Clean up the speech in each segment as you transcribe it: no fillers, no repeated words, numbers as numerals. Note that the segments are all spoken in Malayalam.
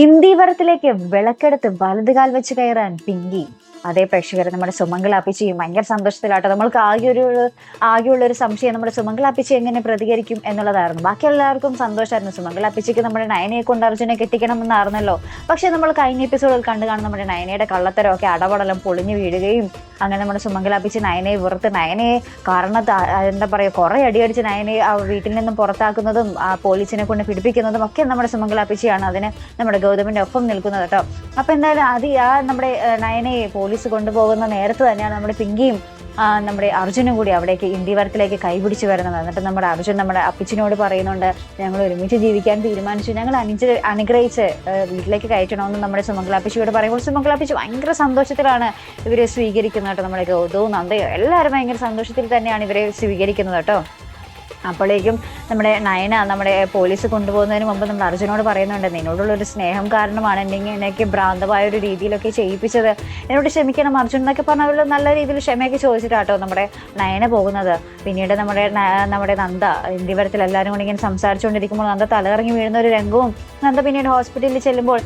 ഇന്ദീവരത്തിലേക്ക് വിളക്കെടുത്ത് വലതുകാൽ വെച്ച് കയറാൻ പിങ്കി. അതേ പ്രേക്ഷകർ, നമ്മുടെ സുമംഗല അപ്പിച്ചി ഭയങ്കര സന്തോഷത്തിലാട്ടോ. നമ്മൾക്ക് ആകെയുള്ള ഒരു സംശയം നമ്മുടെ സുമംഗല അപ്പിച്ചി എങ്ങനെ പ്രതികരിക്കും എന്നുള്ളതായിരുന്നു. ബാക്കി എല്ലാവർക്കും സന്തോഷമായിരുന്നു. സുമംഗല അപ്പിച്ചിക്ക് നമ്മുടെ നയനയെ കൊണ്ട് അർജുനെ കെട്ടിക്കണമെന്നായിരുന്നല്ലോ. പക്ഷെ നമ്മൾ കഴിഞ്ഞ എപ്പിസോഡിൽ കണ്ടു കാണും നമ്മുടെ നയനയുടെ കള്ളത്തരമൊക്കെ അടപടലം പൊളിഞ്ഞു വീഴുകയും അങ്ങനെ നമ്മുടെ സുമംഗല അപ്പിച്ചി നയനയെ വെറുത്ത് നയനയെ എന്താ പറയുക കുറെ അടിയടിച്ച് നയനയെ വീട്ടിൽ നിന്നും പുറത്താക്കുന്നതും പോലീസിനെ കൊണ്ട് പിടിപ്പിക്കുന്നതും ഒക്കെ നമ്മുടെ സുമംഗല അപ്പിച്ചിയാണ് അതിന് നമ്മുടെ ഗൗതമിന്റെ ഒപ്പം നിൽക്കുന്നത് കേട്ടോ. അപ്പൊ എന്തായാലും നമ്മുടെ നയനയെ പോലീസ് കൊണ്ടുപോകുന്ന നേരത്ത് തന്നെയാണ് നമ്മുടെ പിങ്കിയും നമ്മുടെ അർജുനും കൂടി അവിടേക്ക് ഇന്ദീവരത്തിലേക്ക് കൈപിടിച്ച് വരുന്നത്. എന്നിട്ട് നമ്മുടെ അർജുൻ നമ്മുടെ അപ്പിച്ചിനോട് പറയുന്നുണ്ട്, ഞങ്ങൾ ഒരുമിച്ച് ജീവിക്കാൻ തീരുമാനിച്ചു, ഞങ്ങൾ അനുഗ്രഹിച്ച് വീട്ടിലേക്ക് കയറ്റണമെന്ന് നമ്മുടെ സുമംഗല അപ്പിച്ചിയോട് പറയുമ്പോൾ സുമംഗല അപ്പിച്ചി ഭയങ്കര സന്തോഷത്തിലാണ് ഇവരെ സ്വീകരിക്കുന്നത് കേട്ടോ. നമ്മുടെ ഗൗതവും നന്ദയും എല്ലാവരും ഭയങ്കര സന്തോഷത്തിൽ തന്നെയാണ് ഇവരെ സ്വീകരിക്കുന്നത് കേട്ടോ. അപ്പോഴേക്കും നമ്മുടെ നയന നമ്മുടെ പോലീസ് കൊണ്ടുപോകുന്നതിന് മുമ്പ് നമ്മുടെ അർജുനോട് പറയുന്നുണ്ട്, നിന്നോടുള്ളൊരു സ്നേഹം കാരണമാണ് എനിക്ക് ഭ്രാന്തമായ ഒരു രീതിയിലൊക്കെ ചെയ്യിപ്പിച്ചത്, എന്നോട് ക്ഷമിക്കണം അർജുൻ എന്നൊക്കെ പറഞ്ഞ നല്ല രീതിയിൽ ക്ഷമയൊക്കെ ചോദിച്ചിട്ടാട്ടോ നമ്മുടെ നയന പോകുന്നത്. പിന്നീട് നമ്മുടെ നന്ദ ഇന്ദീവരത്തിൽ എല്ലാവരും കൂടി ഇങ്ങനെ സംസാരിച്ചുകൊണ്ടിരിക്കുമ്പോൾ നന്ദ തലകറങ്ങി വീഴുന്ന ഒരു രംഗവും നന്ദ പിന്നീട് ഹോസ്പിറ്റലിൽ ചെല്ലുമ്പോൾ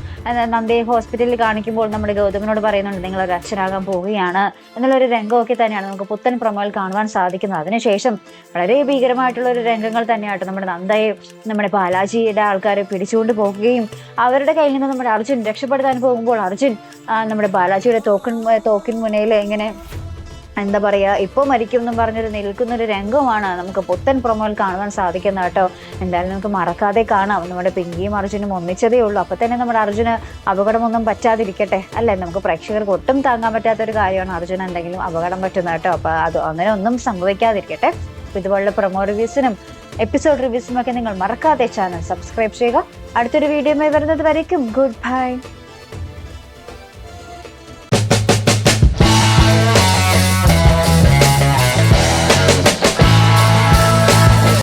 നന്ദയെ ഹോസ്പിറ്റലിൽ കാണിക്കുമ്പോൾ നമ്മുടെ ഗൗതമിനോട് പറയുന്നുണ്ട്, നിങ്ങളൊരു അച്ഛനാകാൻ പോവുകയാണ് എന്നുള്ളൊരു രംഗമൊക്കെ തന്നെയാണ് നമുക്ക് പുത്തൻ പ്രൊമോയിൽ കാണുവാൻ സാധിക്കുന്നത്. അതിനുശേഷം വളരെ ഭീകരമായിട്ടുള്ള ഒരു രംഗങ്ങൾ തന്നെയായിട്ട് നമ്മുടെ നന്ദയെ നമ്മുടെ ബാലാജിയുടെ ആൾക്കാരെ പിടിച്ചുകൊണ്ട് പോകുകയും അവരുടെ കയ്യിൽ നിന്ന് നമ്മുടെ അർജുൻ രക്ഷപ്പെടുത്താൻ പോകുമ്പോൾ അർജുൻ നമ്മുടെ ബാലാജിയുടെ തോക്കിൻ മുനയിൽ ഇങ്ങനെ എന്താ പറയുക ഇപ്പോൾ മരിക്കും എന്നും പറഞ്ഞൊരു നിൽക്കുന്നൊരു രംഗമാണ് നമുക്ക് പുത്തൻ പ്രൊമോയിൽ കാണുവാൻ സാധിക്കുന്നത് കേട്ടോ. എന്തായാലും നമുക്ക് മറക്കാതെ കാണാം. നമ്മുടെ പിങ്കിയും അർജുനും ഒന്നിച്ചതേ ഉള്ളൂ. അപ്പോൾ തന്നെ നമ്മുടെ അർജുന് അപകടമൊന്നും പറ്റാതിരിക്കട്ടെ അല്ലേ. നമുക്ക് പ്രേക്ഷകർക്ക് ഒട്ടും താങ്ങാൻ പറ്റാത്തൊരു കാര്യമാണ് അർജുന എന്തെങ്കിലും അപകടം പറ്റുന്നത് കേട്ടോ. അപ്പോൾ അങ്ങനെ ഒന്നും സംഭവിക്കാതിരിക്കട്ടെ. ഇതുപോലുള്ള പ്രൊമോ റിവ്യൂസിനും എപ്പിസോഡ് റിവ്യൂസിനും ഒക്കെ നിങ്ങൾ മറക്കാതെ ചാനൽ സബ്സ്ക്രൈബ് ചെയ്യുക. അടുത്തൊരു വീഡിയോയുമായി വരുന്നത് വരയ്ക്കും ഗുഡ് ബൈ.